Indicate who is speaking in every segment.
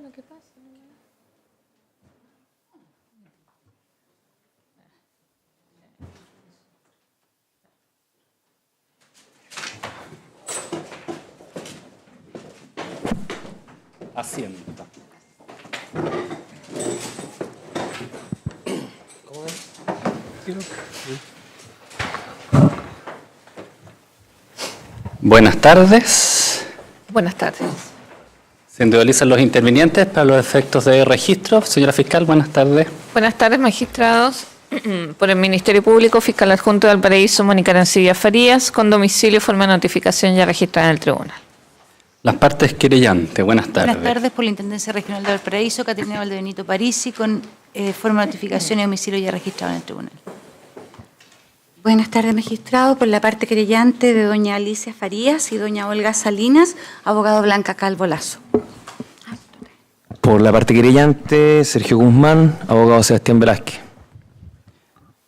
Speaker 1: bueno, ¿qué pasa?
Speaker 2: Asiento.
Speaker 3: ¿Cómo es?
Speaker 2: Buenas tardes.
Speaker 1: Buenas tardes.
Speaker 2: Se individualizan los intervinientes para los efectos de registro. Señora fiscal, buenas tardes.
Speaker 1: Buenas tardes, magistrados. Por el Ministerio Público, fiscal adjunto de Valparaíso, Mónica Arancibia Farías, con domicilio y forma de notificación ya registrada en el tribunal.
Speaker 2: Las partes querellantes, buenas tardes.
Speaker 4: Buenas tardes, por la Intendencia Regional de Valparaíso, Caterina Valdebenito Parisi, con forma de notificación y domicilio ya registrado en el tribunal.
Speaker 5: Buenas tardes, magistrado. Por la parte querellante de doña Alicia Farías y doña Olga Salinas, abogado Blanca Calvo Lazo.
Speaker 3: Por la parte querellante, Sergio Guzmán, abogado Sebastián Velázquez.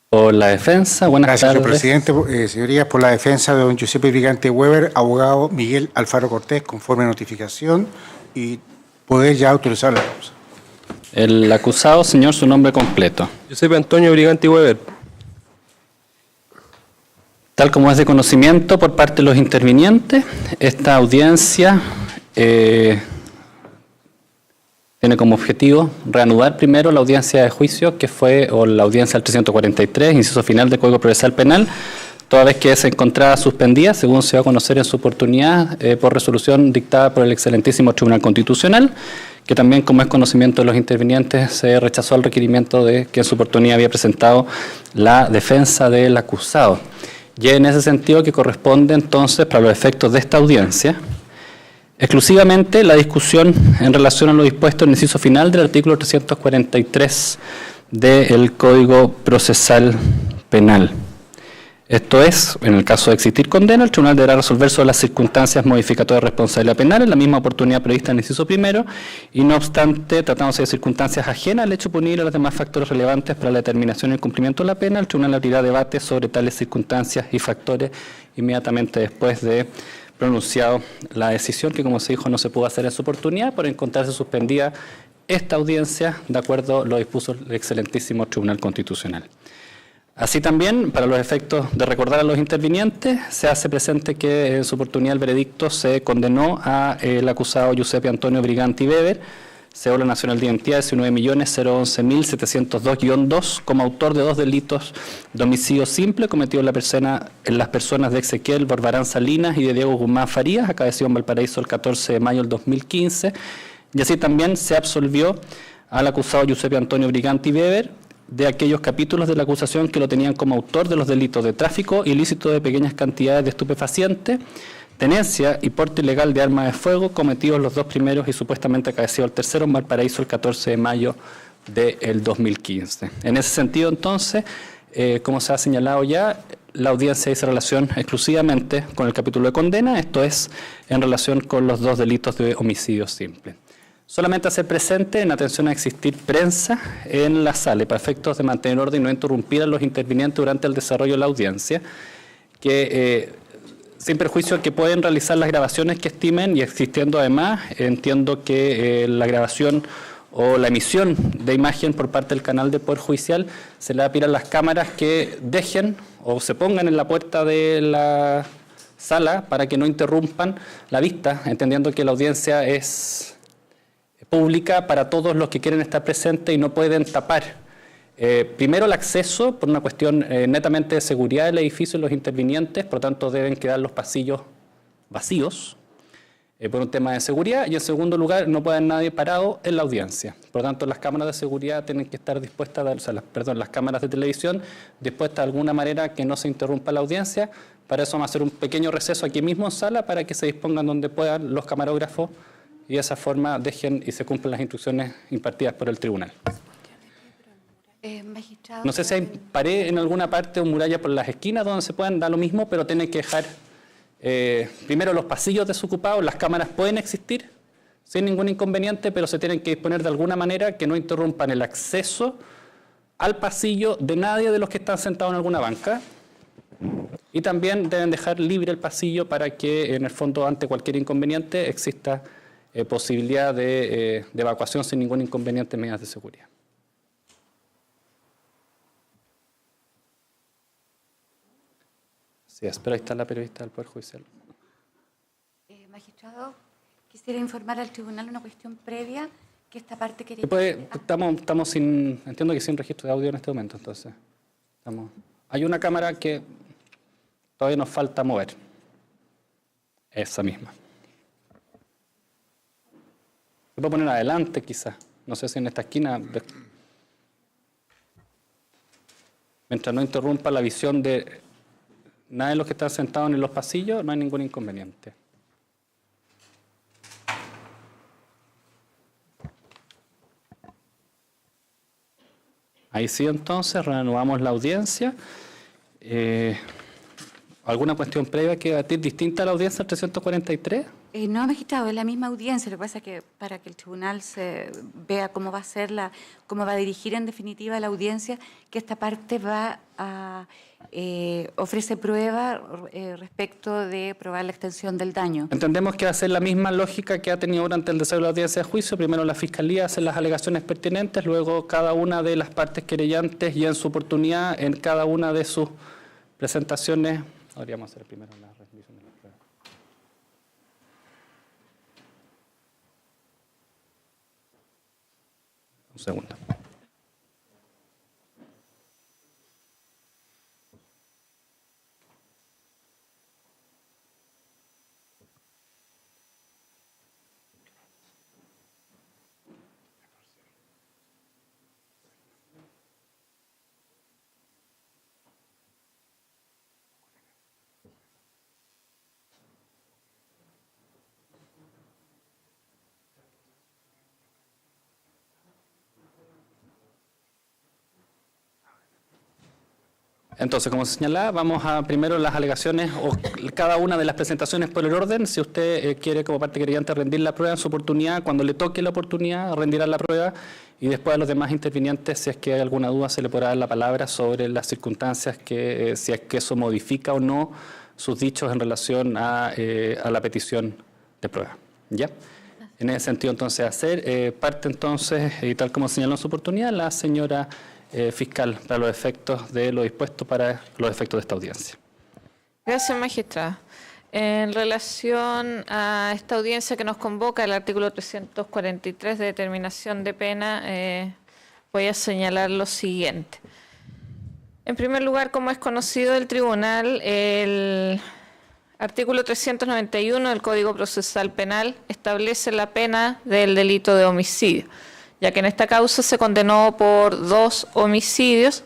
Speaker 2: Por la defensa, buenas
Speaker 6: Gracias,
Speaker 2: tardes.
Speaker 6: señor presidente. Señorías, por la defensa de don Giuseppe Brigante Weber, abogado Miguel Alfaro Cortés, conforme a notificación y poder ya autorizar la causa.
Speaker 2: El acusado, señor, su nombre completo.
Speaker 7: Giuseppe Antonio Brigante Weber.
Speaker 2: Tal como es de conocimiento por parte de los intervinientes, esta audiencia tiene como objetivo reanudar primero la audiencia de juicio que fue, o la audiencia del 343, inciso final del Código Procesal Penal, toda vez que se encontraba suspendida, según se va a conocer en su oportunidad, por resolución dictada por el excelentísimo Tribunal Constitucional, que también, como es conocimiento de los intervinientes, se rechazó el requerimiento de que en su oportunidad había presentado la defensa del acusado. Y en ese sentido que corresponde entonces, para los efectos de esta audiencia, exclusivamente la discusión en relación a lo dispuesto en el inciso final del artículo 343 del Código Procesal Penal. Esto es, en el caso de existir condena, el tribunal deberá resolver sobre las circunstancias modificatorias de responsabilidad penal en la misma oportunidad prevista en el inciso primero, y no obstante, tratándose de circunstancias ajenas al hecho punible y a los demás factores relevantes para la determinación y el cumplimiento de la pena, el tribunal abrirá debate sobre tales circunstancias y factores inmediatamente después de pronunciado la decisión, que como se dijo no se pudo hacer en su oportunidad por encontrarse suspendida esta audiencia de acuerdo a lo dispuso el excelentísimo Tribunal Constitucional. Así también, para los efectos de recordar a los intervinientes, se hace presente que en su oportunidad el veredicto se condenó al acusado Giuseppe Antonio Brigante Weber, cédula nacional de identidad 19.011.702-2, como autor de 2 delitos de homicidio simple cometido en las personas de Ezequiel Barbarán Salinas y de Diego Guzmán Farías, acaecido en Valparaíso el 14 de mayo del 2015, y así también se absolvió al acusado Giuseppe Antonio Brigante Weber de aquellos capítulos de la acusación que lo tenían como autor de los delitos de tráfico ilícito de pequeñas cantidades de estupefacientes, tenencia y porte ilegal de armas de fuego cometidos los 2 primeros y supuestamente acaecido el tercero en Valparaíso el 14 de mayo del 2015. En ese sentido, entonces, como se ha señalado ya, la audiencia hizo relación exclusivamente con el capítulo de condena, esto es, en relación con los 2 delitos de homicidio simple. Solamente hacer presente, en atención a existir prensa en la sala, y para efectos de mantener orden y no interrumpir a los intervinientes durante el desarrollo de la audiencia, que sin perjuicio que pueden realizar las grabaciones que estimen, y existiendo además, entiendo que la grabación o la emisión de imagen por parte del canal de Poder Judicial se le va a pedir a las cámaras que dejen o se pongan en la puerta de la sala para que no interrumpan la vista, entendiendo que la audiencia es pública para todos los que quieren estar presentes y no pueden tapar primero el acceso por una cuestión netamente de seguridad del edificio y los intervinientes, por lo tanto deben quedar los pasillos vacíos por un tema de seguridad, y en segundo lugar no puede haber nadie parado en la audiencia. Por lo tanto, las cámaras de seguridad tienen que estar dispuestas, las cámaras de televisión dispuestas de alguna manera que no se interrumpa la audiencia. Para eso vamos a hacer un pequeño receso aquí mismo en sala para que se dispongan donde puedan los camarógrafos y de esa forma dejen y se cumplan las instrucciones impartidas por el tribunal. No sé si hay pared en alguna parte o muralla por las esquinas donde se puedan, da lo mismo, pero tienen que dejar primero los pasillos desocupados. Las cámaras pueden existir sin ningún inconveniente, pero se tienen que disponer de alguna manera que no interrumpan el acceso al pasillo de nadie de los que están sentados en alguna banca. Y también deben dejar libre el pasillo para que, en el fondo, ante cualquier inconveniente, exista posibilidad de evacuación sin ningún inconveniente en medidas de seguridad. Sí, pero ahí está la periodista del Poder Judicial.
Speaker 5: Magistrado, quisiera informar al tribunal una cuestión previa que esta parte quería...
Speaker 2: Estamos sin, entiendo que sin registro de audio en este momento, entonces. Hay una cámara que todavía nos falta mover. Esa misma. Se puede poner adelante quizás, no sé si en esta esquina. Mientras no interrumpa la visión de nadie de los que están sentados en los pasillos, no hay ningún inconveniente. Ahí sí, entonces, reanudamos la audiencia. ¿Alguna cuestión previa que debatir distinta a la audiencia del 343?
Speaker 5: No, magistrado, es la misma audiencia. Lo que pasa es que para que el tribunal se vea cómo va a ser cómo va a dirigir en definitiva la audiencia, que esta parte va a ofrece prueba respecto de probar la extensión del daño.
Speaker 2: Entendemos que va a ser la misma lógica que ha tenido durante el desarrollo de la audiencia de juicio. Primero la Fiscalía hace las alegaciones pertinentes, luego cada una de las partes querellantes y en su oportunidad en cada una de sus presentaciones. Podríamos hacer primero la rendición de la prueba. Un segundo. Entonces, como señalaba, vamos a primero las alegaciones o cada una de las presentaciones por el orden. Si usted quiere como parte querellante rendir la prueba en su oportunidad, cuando le toque la oportunidad, rendirá la prueba y después a los demás intervinientes, si es que hay alguna duda, se le podrá dar la palabra sobre las circunstancias que, si es que eso modifica o no sus dichos en relación a la petición de prueba. ¿Ya? En ese sentido, entonces, hacer parte, entonces, y tal como señaló en su oportunidad, la señora fiscal para los efectos de lo dispuesto para los efectos de esta audiencia.
Speaker 1: Gracias, magistrada. En relación a esta audiencia que nos convoca, el artículo 343 de determinación de pena, voy a señalar lo siguiente. En primer lugar, como es conocido del tribunal, el artículo 391 del Código Procesal Penal establece la pena del delito de homicidio, ya que en esta causa se condenó por 2 homicidios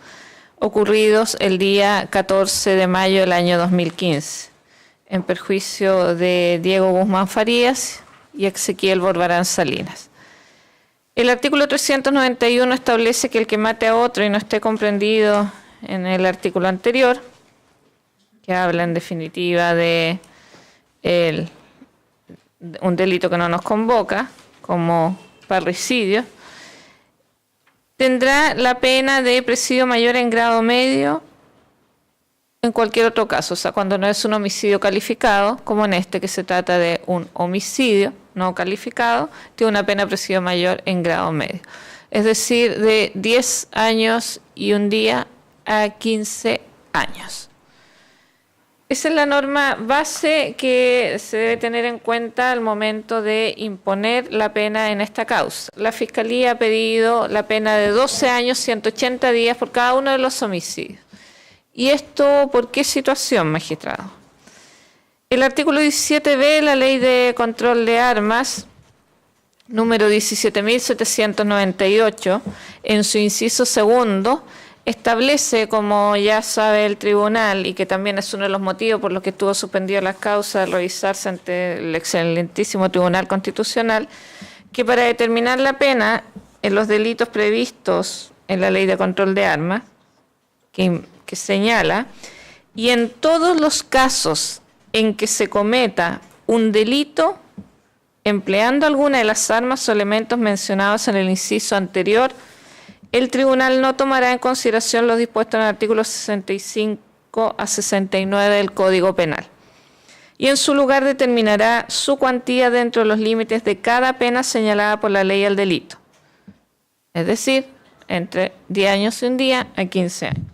Speaker 1: ocurridos el día 14 de mayo del año 2015, en perjuicio de Diego Guzmán Farías y Ezequiel Borbarán Salinas. El artículo 391 establece que el que mate a otro y no esté comprendido en el artículo anterior, que habla en definitiva de un delito que no nos convoca, como parricidio, tendrá la pena de presidio mayor en grado medio en cualquier otro caso, o sea, cuando no es un homicidio calificado, como en este que se trata de un homicidio no calificado, tiene una pena de presidio mayor en grado medio. Es decir, de 10 años y un día a 15 años. Esa es la norma base que se debe tener en cuenta al momento de imponer la pena en esta causa. La Fiscalía ha pedido la pena de 12 años, 180 días por cada uno de los homicidios. ¿Y esto por qué situación, magistrado? El artículo 17b de la Ley de Control de Armas, número 17.798, en su inciso segundo, establece, como ya sabe el tribunal, y que también es uno de los motivos por los que estuvo suspendida la causa al revisarse ante el excelentísimo Tribunal Constitucional, que para determinar la pena en los delitos previstos en la Ley de Control de Armas, que señala, y en todos los casos en que se cometa un delito empleando alguna de las armas o elementos mencionados en el inciso anterior, el tribunal no tomará en consideración los dispuestos en el artículo 65 a 69 del Código Penal. y en su lugar determinará su cuantía dentro de los límites de cada pena señalada por la ley al delito. Es decir, entre 10 años y un día a 15 años,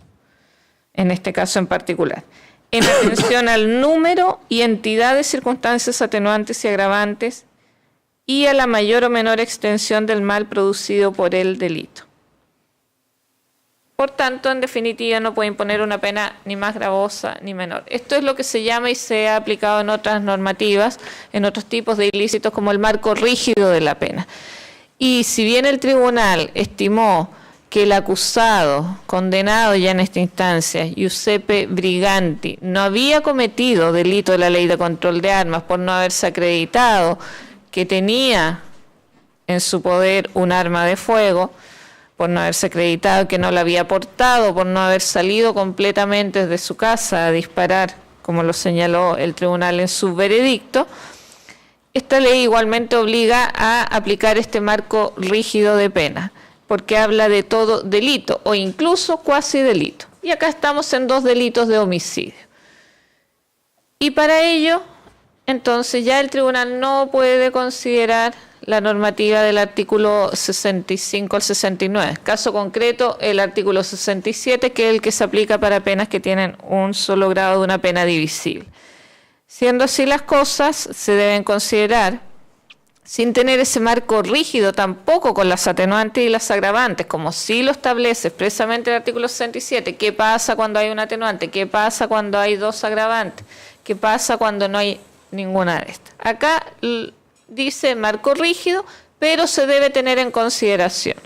Speaker 1: en este caso en particular, en atención al número y entidad de circunstancias atenuantes y agravantes y a la mayor o menor extensión del mal producido por el delito. Por tanto, en definitiva, no puede imponer una pena ni más gravosa ni menor. Esto es lo que se llama y se ha aplicado en otras normativas, en otros tipos de ilícitos, como el marco rígido de la pena. Y si bien el tribunal estimó que el acusado, condenado ya en esta instancia, Giuseppe Briganti, no había cometido delito de la ley de control de armas por no haberse acreditado que tenía en su poder un arma de fuego, por no haberse acreditado que no la había portado, por no haber salido completamente desde su casa a disparar, como lo señaló el tribunal en su veredicto, esta ley igualmente obliga a aplicar este marco rígido de pena, porque habla de todo delito o incluso cuasi delito. Y acá estamos en 2 delitos de homicidio. Y para ello, entonces ya el tribunal no puede considerar la normativa del artículo 65 al 69. Caso concreto, el artículo 67, que es el que se aplica para penas que tienen un solo grado de una pena divisible. Siendo así las cosas, se deben considerar, sin tener ese marco rígido tampoco con las atenuantes y las agravantes, como sí lo establece expresamente el artículo 67, ¿qué pasa cuando hay un atenuante? ¿Qué pasa cuando hay 2 agravantes? ¿Qué pasa cuando no hay ninguna de estas? Acá dice marco rígido, pero se debe tener en consideración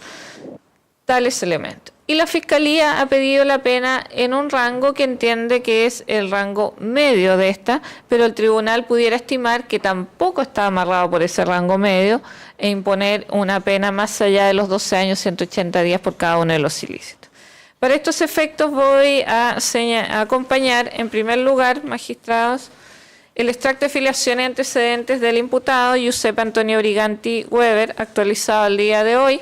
Speaker 1: tales elementos. Y la Fiscalía ha pedido la pena en un rango que entiende que es el rango medio de esta, pero el tribunal pudiera estimar que tampoco está amarrado por ese rango medio e imponer una pena más allá de los 12 años, 180 días por cada uno de los ilícitos. Para estos efectos voy a acompañar, en primer lugar, magistrados, el extracto de filiación y antecedentes del imputado Giuseppe Antonio Briganti Weber, actualizado al día de hoy,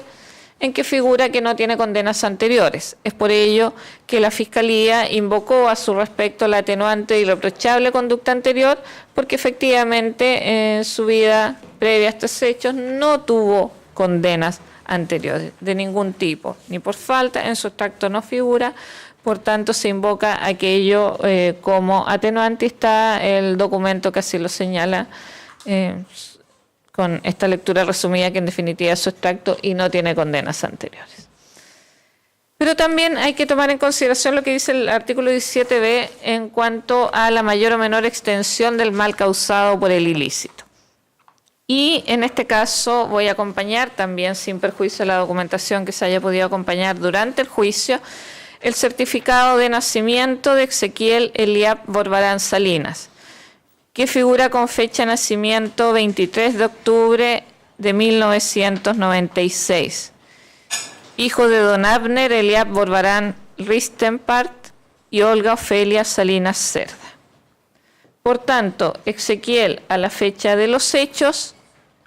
Speaker 1: en que figura que no tiene condenas anteriores. Es por ello que la Fiscalía invocó a su respecto la atenuante e irreprochable conducta anterior, porque efectivamente en su vida previa a estos hechos no tuvo condenas anteriores de ningún tipo, ni por falta, en su extracto no figura. Por tanto, se invoca aquello como atenuante y está el documento que así lo señala con esta lectura resumida que en definitiva es su extracto y no tiene condenas anteriores. Pero también hay que tomar en consideración lo que dice el artículo 17b en cuanto a la mayor o menor extensión del mal causado por el ilícito. Y en este caso voy a acompañar, también sin perjuicio de la documentación que se haya podido acompañar durante el juicio, el certificado de nacimiento de Ezequiel Eliab Borbarán Salinas, que figura con fecha de nacimiento 23 de octubre de 1996, hijo de don Abner Eliab Borbarán Ristenpart y Olga Ofelia Salinas Cerda. Por tanto, Ezequiel, a la fecha de los hechos,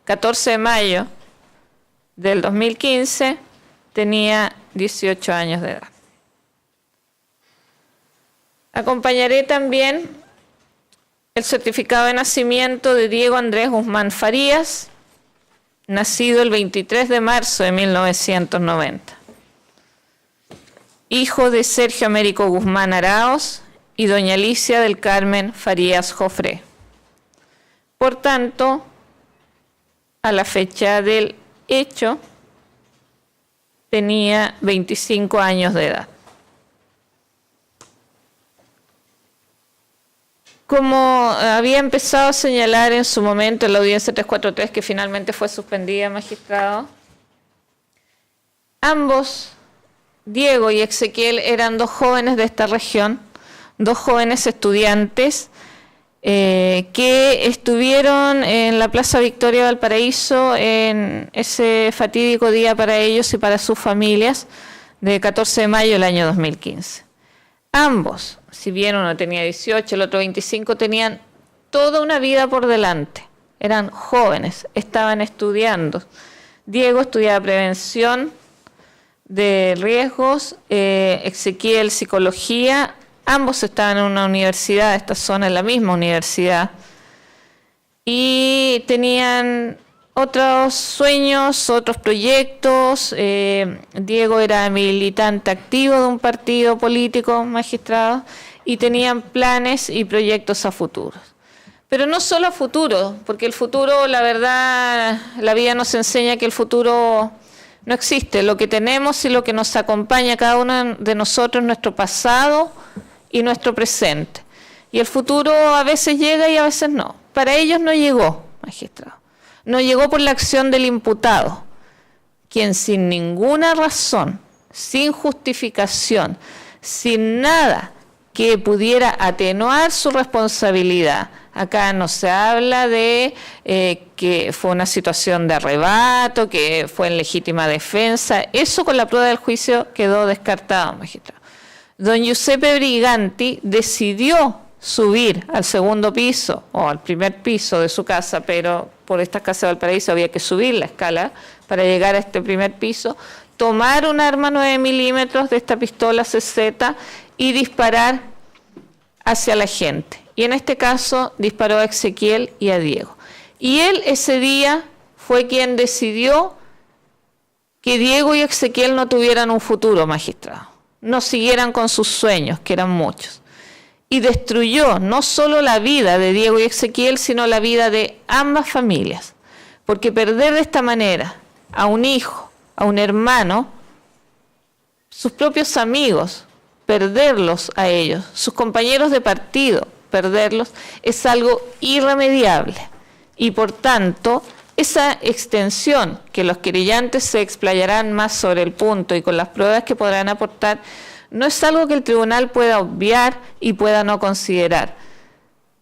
Speaker 1: 14 de mayo del 2015, tenía 18 años de edad. Acompañaré también el certificado de nacimiento de Diego Andrés Guzmán Farías, nacido el 23 de marzo de 1990. Hijo de Sergio Américo Guzmán Araos y doña Alicia del Carmen Farías Jofré. Por tanto, a la fecha del hecho, tenía 25 años de edad. Como había empezado a señalar en su momento en la audiencia 343, que finalmente fue suspendida, magistrado, ambos, Diego y Ezequiel, eran 2 jóvenes de esta región, 2 jóvenes estudiantes que estuvieron en la Plaza Victoria Valparaíso en ese fatídico día para ellos y para sus familias de 14 de mayo del año 2015. Ambos, si bien uno tenía 18, el otro 25, tenían toda una vida por delante. Eran jóvenes, estaban estudiando. Diego estudiaba prevención de riesgos, Ezequiel psicología. Ambos estaban en una universidad, esta zona, en la misma universidad y tenían otros sueños, otros proyectos. Diego era militante activo de un partido político, magistrado, y tenían planes y proyectos a futuro. Pero no solo a futuro, porque el futuro, la verdad, la vida nos enseña que el futuro no existe. Lo que tenemos y lo que nos acompaña a cada uno de nosotros es nuestro pasado y nuestro presente. Y el futuro a veces llega y a veces no. Para ellos no llegó, magistrado. No llegó por la acción del imputado, quien sin ninguna razón, sin justificación, sin nada que pudiera atenuar su responsabilidad. Acá no se habla de que fue una situación de arrebato, que fue en legítima defensa. Eso con la prueba del juicio quedó descartado, magistrado. Don Giuseppe Briganti decidió subir al segundo piso o al primer piso de su casa, pero por esta casa de Valparaíso había que subir la escala para llegar a este primer piso, tomar un arma 9 milímetros de esta pistola CZ y disparar hacia la gente. Y en este caso disparó a Ezequiel y a Diego. Y él ese día fue quien decidió que Diego y Ezequiel no tuvieran un futuro, magistrado, no siguieran con sus sueños, que eran muchos. Y destruyó no solo la vida de Diego y Ezequiel, sino la vida de ambas familias. Porque perder de esta manera a un hijo, a un hermano, sus propios amigos, perderlos a ellos, sus compañeros de partido, perderlos, es algo irremediable. Y por tanto, esa extensión, que los querellantes se explayarán más sobre el punto y con las pruebas que podrán aportar, no es algo que el tribunal pueda obviar y pueda no considerar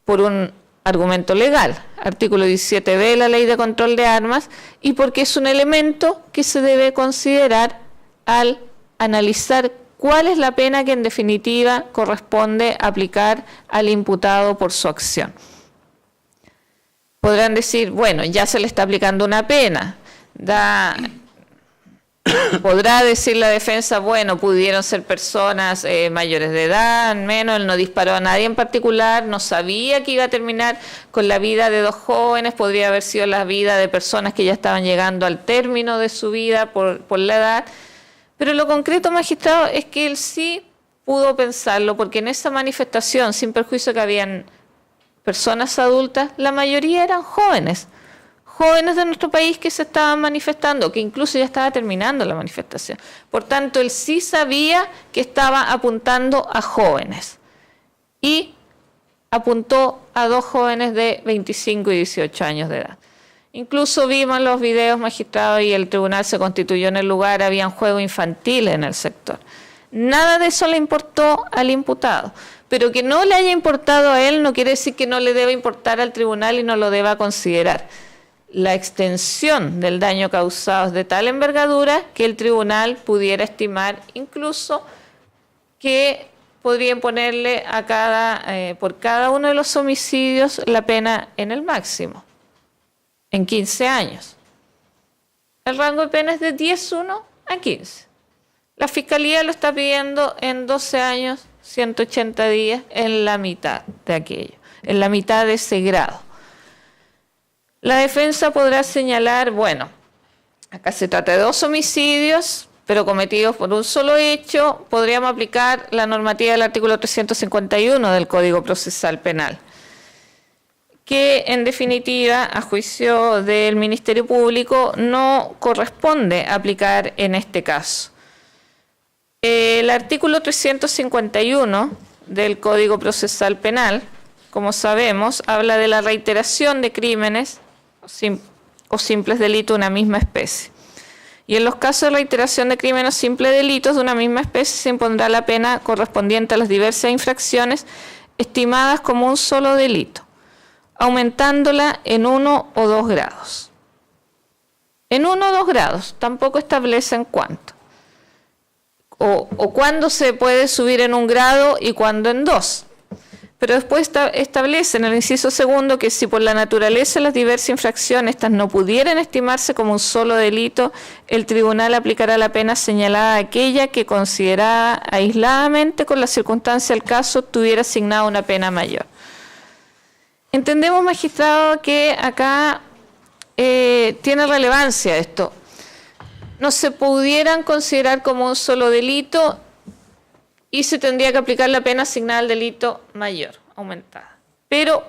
Speaker 1: por un argumento legal, artículo 17b de la Ley de Control de Armas, y porque es un elemento que se debe considerar al analizar cuál es la pena que en definitiva corresponde aplicar al imputado por su acción. Podrán decir, bueno, ya se le está aplicando una pena, podrá decir la defensa, bueno, pudieron ser personas mayores de edad, menos, él no disparó a nadie en particular, no sabía que iba a terminar con la vida de dos jóvenes, podría haber sido la vida de personas que ya estaban llegando al término de su vida por la edad. Pero lo concreto, magistrado, es que él sí pudo pensarlo, porque en esa manifestación, sin perjuicio que habían personas adultas, la mayoría eran jóvenes de nuestro país que se estaban manifestando, que incluso ya estaba terminando la manifestación. Por tanto, él sí sabía que estaba apuntando a jóvenes y apuntó a dos jóvenes de 25 y 18 años de edad. Incluso vimos los videos, magistrado, y el tribunal se constituyó en el lugar, habían juegos infantiles en el sector. Nada de eso le importó al imputado, pero que no le haya importado a él no quiere decir que no le deba importar al tribunal y no lo deba considerar. La extensión del daño causado es de tal envergadura que el tribunal pudiera estimar incluso que podría imponerle a por cada uno de los homicidios la pena en el máximo, en 15 años. El rango de pena es de 10-1 a 15. La Fiscalía lo está pidiendo en 12 años, 180 días, en la mitad de aquello, en la mitad de ese grado. La defensa podrá señalar, bueno, acá se trata de dos homicidios, pero cometidos por un solo hecho, podríamos aplicar la normativa del artículo 351 del Código Procesal Penal, que en definitiva, a juicio del Ministerio Público, no corresponde aplicar en este caso. El artículo 351 del Código Procesal Penal, como sabemos, habla de la reiteración de crímenes o simples delitos de una misma especie. Y en los casos de reiteración de crímenes o simples delitos de una misma especie se impondrá la pena correspondiente a las diversas infracciones estimadas como un solo delito, aumentándola en 1 o 2 grados. En 1 o 2 grados, tampoco establecen cuánto. O cuándo se puede subir en 1 grado y cuándo en 2. Pero después establece en el inciso segundo que si por la naturaleza de las diversas infracciones estas no pudieran estimarse como un solo delito, el tribunal aplicará la pena señalada a aquella que considerada aisladamente con la circunstancia del caso tuviera asignada una pena mayor. Entendemos, magistrado, que acá tiene relevancia esto. No se pudieran considerar como un solo delito y se tendría que aplicar la pena asignada al delito mayor, aumentada. Pero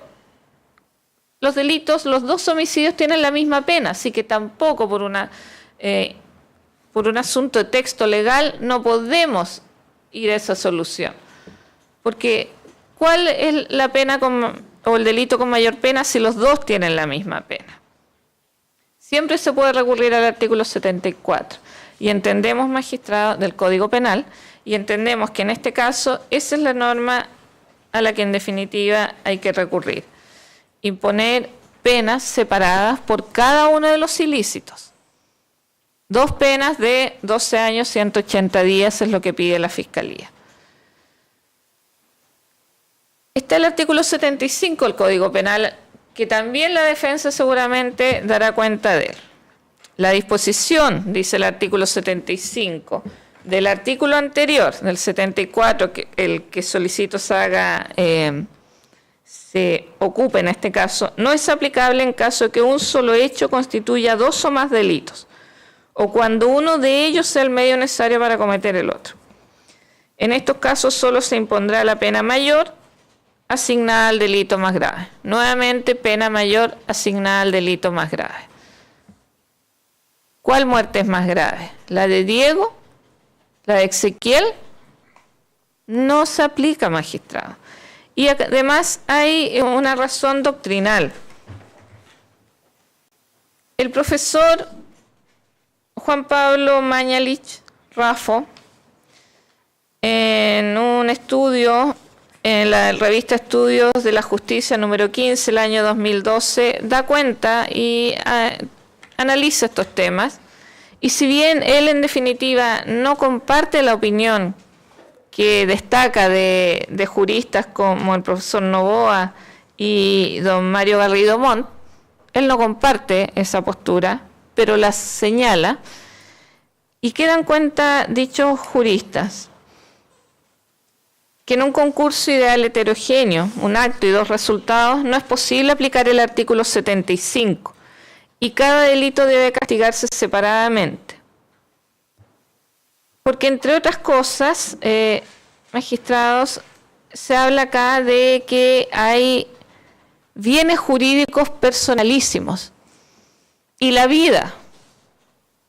Speaker 1: los delitos, los dos homicidios tienen la misma pena, así que tampoco por un asunto de texto legal no podemos ir a esa solución. Porque ¿cuál es la pena o el delito con mayor pena si los dos tienen la misma pena? Siempre se puede recurrir al artículo 74. Y entendemos, magistrado, del Código Penal, y entendemos que en este caso esa es la norma a la que en definitiva hay que recurrir. Imponer penas separadas por cada uno de los ilícitos. 2 penas de 12 años, 180 días es lo que pide la Fiscalía. Está el artículo 75 del Código Penal, que también la defensa seguramente dará cuenta de él. La disposición, dice el artículo 75, del artículo anterior, del 74, que el que solicito se ocupe en este caso, no es aplicable en caso de que un solo hecho constituya 2 o más delitos, o cuando uno de ellos sea el medio necesario para cometer el otro. En estos casos solo se impondrá la pena mayor asignada al delito más grave. Nuevamente, pena mayor asignada al delito más grave. ¿Cuál muerte es más grave? ¿La de Diego? ¿La de Ezequiel? No se aplica, magistrado. Y además hay una razón doctrinal. El profesor Juan Pablo Mañalich Raffo, en un estudio en la revista Estudios de la Justicia número 15, el año 2012, da cuenta y analiza estos temas. Y si bien él en definitiva no comparte la opinión que destaca de juristas como el profesor Novoa y don Mario Garrido Montt, él no comparte esa postura, pero la señala, y quedan cuenta dichos juristas que en un concurso ideal heterogéneo, un acto y 2 resultados, no es posible aplicar el artículo 75 y cada delito debe castigarse separadamente. Porque entre otras cosas, magistrados, se habla acá de que hay bienes jurídicos personalísimos y la vida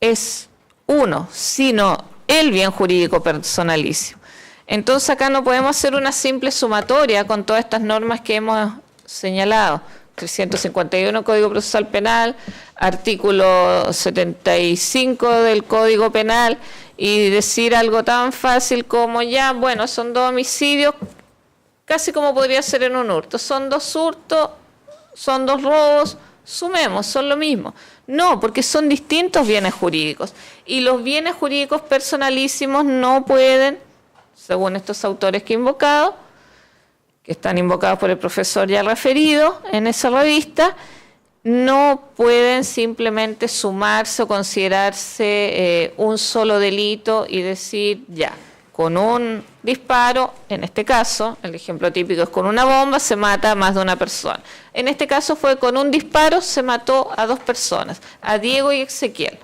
Speaker 1: es uno, sino el bien jurídico personalísimo. Entonces acá no podemos hacer una simple sumatoria con todas estas normas que hemos señalado. 351 Código Procesal Penal, artículo 75 del Código Penal, y decir algo tan fácil como ya, bueno, son 2 homicidios, casi como podría ser en un hurto. Son 2 hurtos, son 2 robos, sumemos, son lo mismo. No, porque son distintos bienes jurídicos. Y los bienes jurídicos personalísimos no pueden, según estos autores que he invocado, que están invocados por el profesor ya referido en esa revista, no pueden simplemente sumarse o considerarse un solo delito y decir ya, con un disparo, en este caso, el ejemplo típico es con una bomba, se mata a más de una persona. En este caso fue con un disparo, se mató a 2 personas, a Diego y Ezequiel.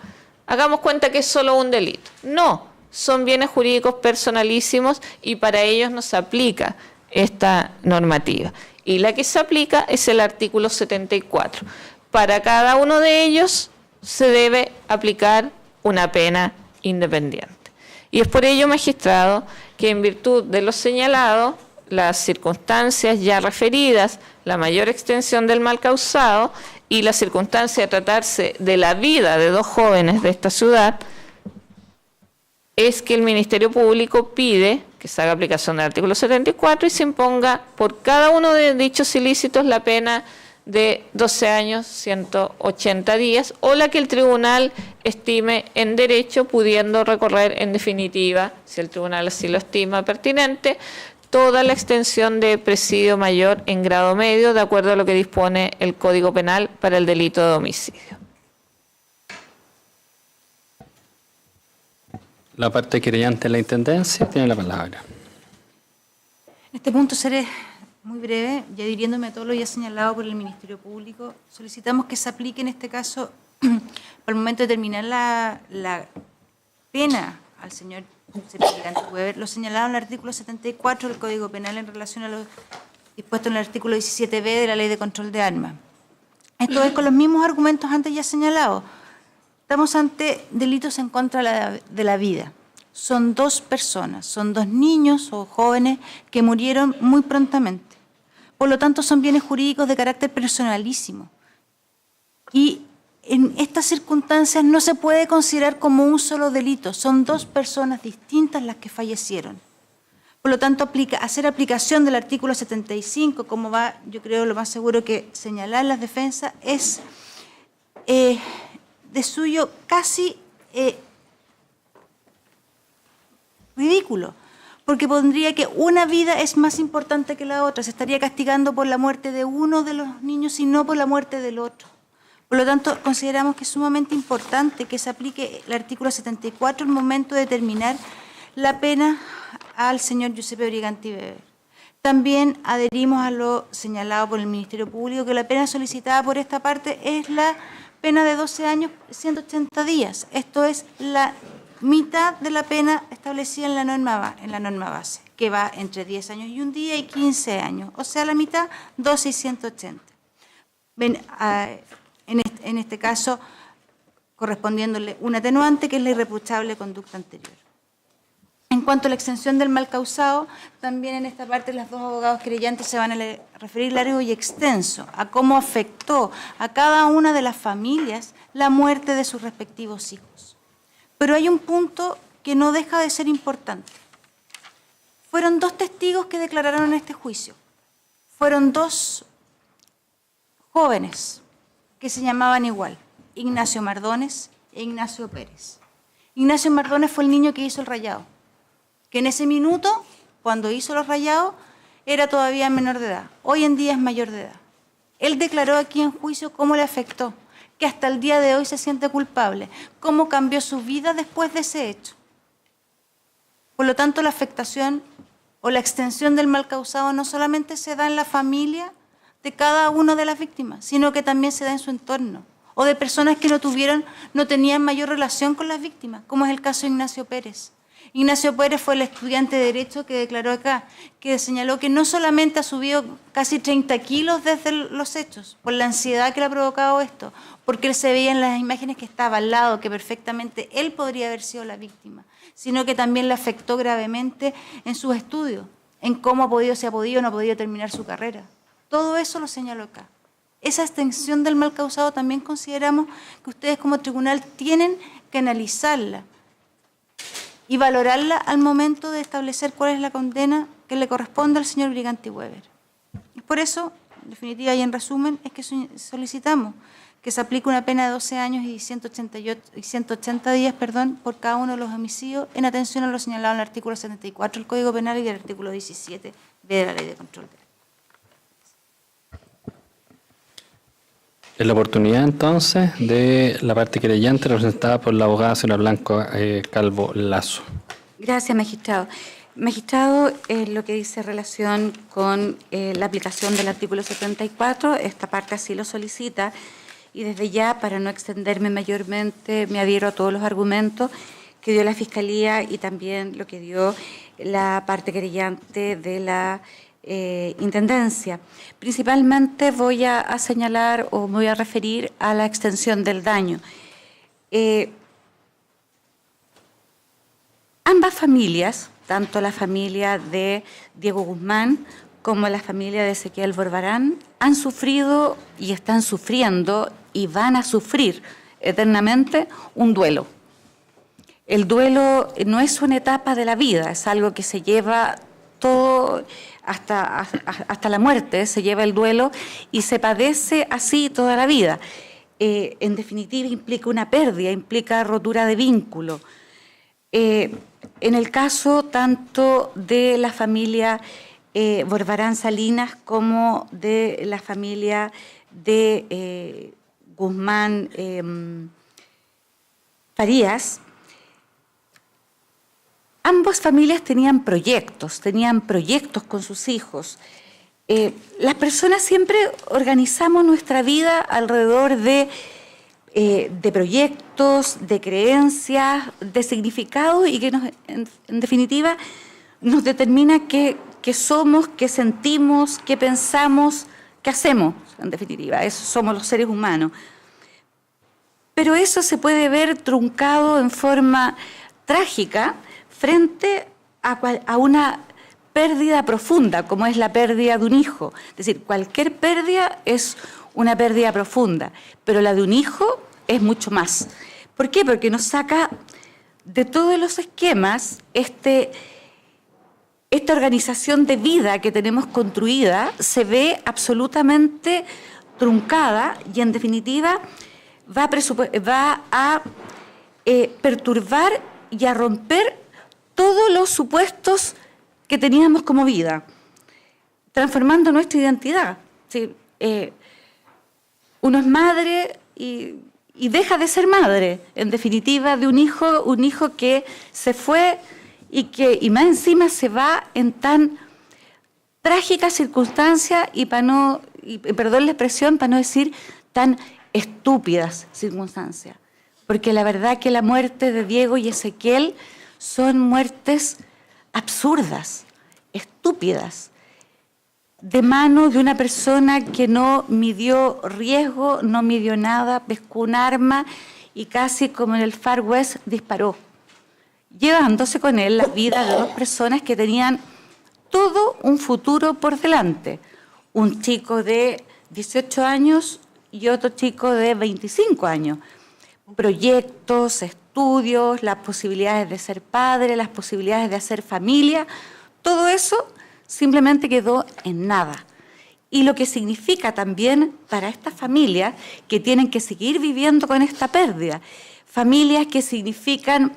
Speaker 1: Hagamos cuenta que es solo un delito. No, son bienes jurídicos personalísimos y para ellos no se aplica esta normativa. Y la que se aplica es el artículo 74. Para cada uno de ellos se debe aplicar una pena independiente. Y es por ello, magistrado, que en virtud de lo señalado, las circunstancias ya referidas, la mayor extensión del mal causado y la circunstancia de tratarse de la vida de 2 jóvenes de esta ciudad, es que el Ministerio Público pide que se haga aplicación del artículo 74 y se imponga por cada uno de dichos ilícitos la pena de 12 años, 180 días, o la que el tribunal estime en derecho, pudiendo recorrer en definitiva, si el tribunal así lo estima pertinente, toda la extensión de presidio mayor en grado medio, de acuerdo a lo que dispone el Código Penal para el delito de homicidio.
Speaker 2: La parte querellante de la Intendencia tiene la palabra.
Speaker 4: En este punto seré muy breve, ya dirigiéndome a todo lo ya señalado por el Ministerio Público, solicitamos que se aplique en este caso, por el momento de terminar la pena al señor Giuseppe Briganti Weber, lo señalado en el artículo 74 del Código Penal en relación a lo dispuesto en el artículo 17b de la Ley de Control de Armas. Esto es con los mismos argumentos antes ya señalados. Estamos ante delitos en contra de la vida. Son 2 personas, son 2 niños o jóvenes que murieron muy prontamente. Por lo tanto, son bienes jurídicos de carácter personalísimo. Y en estas circunstancias no se puede considerar como un solo delito, son 2 personas distintas las que fallecieron. Por lo tanto, hacer aplicación del artículo 75, como va, yo creo, lo más seguro que señalar las defensas, es de suyo casi ridículo, porque pondría que una vida es más importante que la otra, se estaría castigando por la muerte de uno de los niños y no por la muerte del otro. Por lo tanto, consideramos que es sumamente importante que se aplique el artículo 74 al momento de determinar la pena al señor Giuseppe Briganti Weber. También adherimos a lo señalado por el Ministerio Público, que la pena solicitada por esta parte es la pena de 12 años, 180 días. Esto es la mitad de la pena establecida en la norma base, que va entre 10 años y 1 día y 15 años. O sea, la mitad, 12 y 180. En este caso, correspondiéndole un atenuante, que es la irreprochable conducta anterior. En cuanto a la extensión del mal causado, también en esta parte los 2 abogados querellantes se van a referir largo y extenso a cómo afectó a cada una de las familias la muerte de sus respectivos hijos. Pero hay un punto que no deja de ser importante. Fueron 2 testigos que declararon en este juicio. Fueron 2 jóvenes que se llamaban igual, Ignacio Mardones e Ignacio Pérez. Ignacio Mardones fue el niño que hizo el rayado, que en ese minuto, cuando hizo los rayados, era todavía menor de edad. Hoy en día es mayor de edad. Él declaró aquí en juicio cómo le afectó, que hasta el día de hoy se siente culpable, cómo cambió su vida después de ese hecho. Por lo tanto, la afectación o la extensión del mal causado no solamente se da en la familia de cada una de las víctimas, sino que también se da en su entorno, o de personas que no tenían mayor relación con las víctimas, como es el caso de Ignacio Pérez. Ignacio Pérez fue el estudiante de Derecho que declaró acá, que señaló que no solamente ha subido casi 30 kilos desde los hechos, por la ansiedad que le ha provocado esto, porque él se veía en las imágenes que estaba al lado, que perfectamente él podría haber sido la víctima, sino que también le afectó gravemente en sus estudios, en cómo si ha podido o no ha podido terminar su carrera. Todo eso lo señaló acá. Esa extensión del mal causado también consideramos que ustedes como tribunal tienen que analizarla y valorarla al momento de establecer cuál es la condena que le corresponde al señor Briganti Weber. Y por eso, en definitiva y en resumen, es que solicitamos que se aplique una pena de 12 años y 180 días por cada uno de los homicidios, en atención a lo señalado en el artículo 74 del Código Penal y del artículo 17b de la Ley de Control de Armas.
Speaker 2: En la oportunidad, entonces, de la parte querellante representada por la abogada señora Blanco Calvo Lazo.
Speaker 5: Gracias, magistrado. Magistrado, lo que dice relación con la aplicación del artículo 74, esta parte así lo solicita, y desde ya, para no extenderme mayormente, me adhiero a todos los argumentos que dio la Fiscalía y también lo que dio la parte querellante de la Intendencia. Principalmente voy a señalar o me voy a referir a la extensión del daño. Ambas familias, tanto la familia de Diego Guzmán como la familia de Ezequiel Borbarán, han sufrido y están sufriendo y van a sufrir eternamente un duelo. El duelo no es una etapa de la vida, es algo que se lleva todo hasta la muerte, se lleva el duelo y se padece así toda la vida. En definitiva, implica una pérdida, implica rotura de vínculo. En el caso tanto de la familia Borbarán Salinas como de la familia de Guzmán Farías, ambas familias tenían proyectos con sus hijos. las personas siempre organizamos nuestra vida alrededor de proyectos, de creencias, de significados y que en definitiva nos determina qué somos, qué sentimos, qué pensamos, qué hacemos, en definitiva. Eso somos los seres humanos. Pero eso se puede ver truncado en forma trágica frente a una pérdida profunda, como es la pérdida de un hijo. Es decir, cualquier pérdida es una pérdida profunda, pero la de un hijo es mucho más. ¿Por qué? Porque nos saca de todos los esquemas esta organización de vida que tenemos construida, se ve absolutamente truncada y en definitiva va a perturbar y a romper todos los supuestos que teníamos como vida, transformando nuestra identidad. ¿Sí? Uno es madre y deja de ser madre, en definitiva, de un hijo que se fue y más encima se va en tan trágicas circunstancias y perdón la expresión, para no decir tan estúpidas circunstancias. Porque la verdad que la muerte de Diego y Ezequiel son muertes absurdas, estúpidas, de mano de una persona que no midió riesgo, no midió nada, pescó un arma y casi como en el Far West disparó, llevándose con él la vida de dos personas que tenían todo un futuro por delante. Un chico de 18 años y otro chico de 25 años. Proyectos, estudios, las posibilidades de ser padre, las posibilidades de hacer familia, todo eso simplemente quedó en nada. Y lo que significa también para estas familias que tienen que seguir viviendo con esta pérdida, familias que significan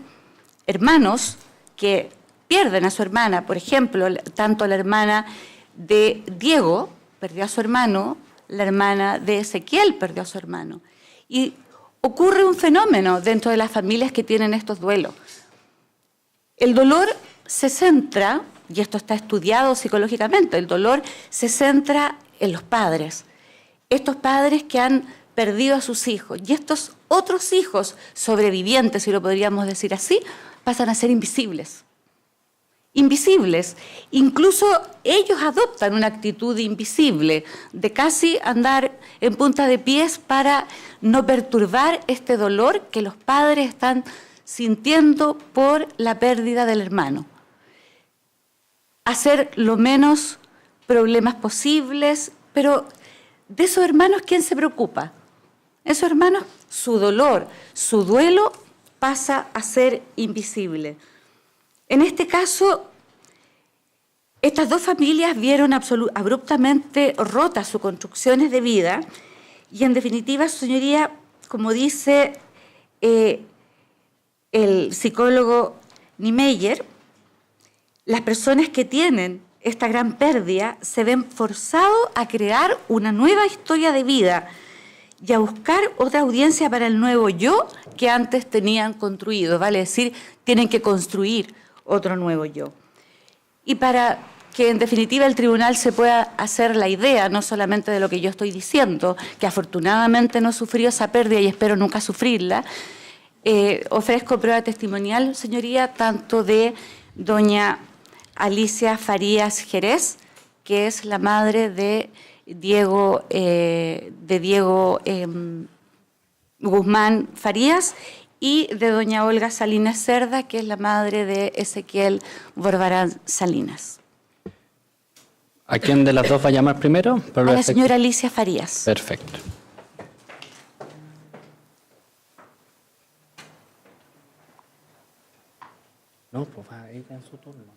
Speaker 5: hermanos que pierden a su hermana, por ejemplo, tanto la hermana de Diego perdió a su hermano, la hermana de Ezequiel perdió a su hermano. Y ocurre un fenómeno dentro de las familias que tienen estos duelos. El dolor se centra, y esto está estudiado psicológicamente, el dolor se centra en los padres. Estos padres que han perdido a sus hijos y estos otros hijos sobrevivientes, si lo podríamos decir así, pasan a ser invisibles. Invisibles. Incluso ellos adoptan una actitud invisible de casi andar en punta de pies para no perturbar este dolor que los padres están sintiendo por la pérdida del hermano. Hacer lo menos problemas posibles, pero de esos hermanos, ¿quién se preocupa? Esos hermanos, su dolor, su duelo pasa a ser invisible. En este caso, estas dos familias vieron abruptamente rotas sus construcciones de vida y, en definitiva, señoría, como dice el psicólogo Niemeyer, las personas que tienen esta gran pérdida se ven forzados a crear una nueva historia de vida y a buscar otra audiencia para el nuevo yo que antes tenían construido, vale decir, tienen que construir otro nuevo yo. Y para que en definitiva el tribunal se pueda hacer la idea, no solamente de lo que yo estoy diciendo, que afortunadamente no sufrió esa pérdida y espero nunca sufrirla, ofrezco prueba testimonial, señoría, tanto de doña Alicia Farías Jerez, que es la madre de Diego Guzmán Farías, y de doña Olga Salinas Cerda, que es la madre de Ezequiel Borbarán Salinas.
Speaker 2: ¿A quién de las dos va a llamar primero?
Speaker 5: A la señora Alicia Farías.
Speaker 2: Perfecto. No, pues va ella en su turno.